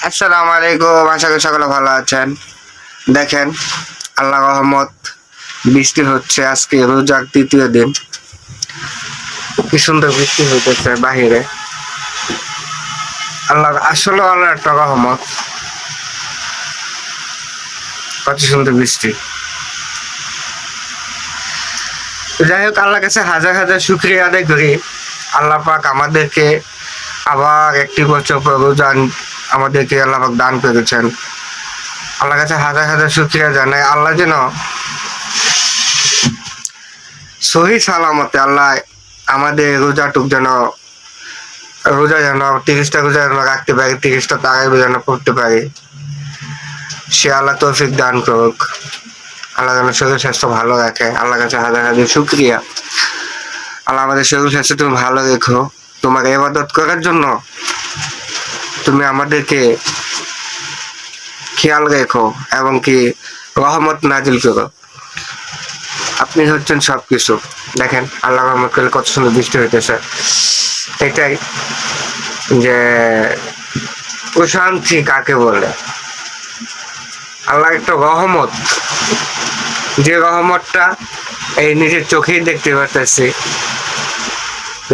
আসসালামু আলাইকুম, আশা করি সকলে ভালো আছেন। দেখেন, আল্লাহ রহমত, বৃষ্টি হচ্ছে। আজকে রোজার তৃতীয় দিন, কি সুন্দর বৃষ্টি হইতেছে বাহিরে। আল্লাহ একটা রহমত, কত সুন্দর বৃষ্টি। যাই হোক, আল্লাহর কাছে হাজার হাজার শুকরিয়া আদায় করি। আল্লাহ পাক আমাদেরকে আবার একটি বছর পর রোজা আমাদেরকে আল্লাহ পাক দান করেছেন। আল্লাহর কাছে হাজার হাজার শুকরিয়া জানাই। আল্লাহ যেন সহি সালামতে আল্লাহ আমাদের রোজা যেন 30টা রোজা যেন রাখতে পারি, 30টা তারাবি যেন পড়তে পারি। সে আল্লাহ তৌফিক দান করুক। আল্লাহ যেন শরীর স্বাস্থ্য ভালো রাখে। আল্লাহর কাছে হাজার হাজার শুকরিয়া। আল্লাহ আমাদের শরীর স্বাস্থ্য তুমি ভালো রেখো। তোমার ইবাদত করার জন্য তুমি আমাদেরকে খেয়াল রেখো এবং কি রহমত নাজিল করো। আপনি হচ্ছেন সবকিছু। দেখেন, আল্লাহ রহমত করলে কত সুন্দর বৃষ্টি হইতেছে। এটাই যে প্রশান্তি কাকে বলে। আল্লাহ একটা রহমত, যে রহমতটা এই নিজের চোখেই দেখতে পারতেছি।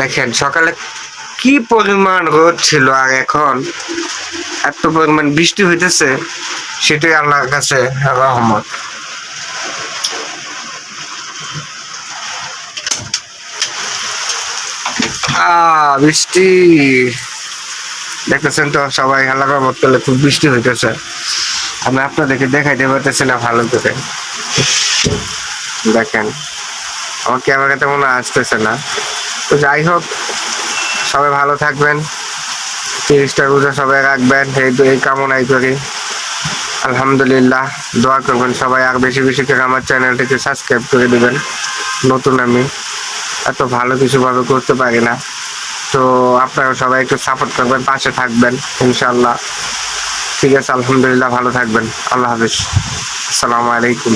দেখেন, সকালে কি পরিমাণ রোদ ছিল আর এখন এত পরিমাণ বৃষ্টি হইতেছে, সেটাই আল্লাহর কাছে রহমত। বৃষ্টি দেখতেছেন তো সবাই, আল্লাহর রহমত করলে খুব বৃষ্টি হইতেছে। আমি আপনাদেরকে দেখাইতে পারতেছি না ভালো করে। দেখেন, আমার ক্যামেরাতে মনে আসতেছে না। তো যাই হোক, সবাই ভালো থাকবেন, 30টা রোজা সবাই রাখবেন, এই কামনাই করি। আলহামদুলিল্লাহ, দোয়া করবেন সবাই। আর বেশি বেশি করে আমার চ্যানেলটিকে সাবস্ক্রাইব করে দেবেন। নতুন, আমি এত ভালো কিছু ভাবে করতে পারি না। তো আপনারা সবাই একটু সাপোর্ট করবেন, পাশে থাকবেন ইনশাআল্লাহ। ঠিক আছে, আলহামদুলিল্লাহ, ভালো থাকবেন। আল্লাহ হাফিজ, আসসালামু আলাইকুম।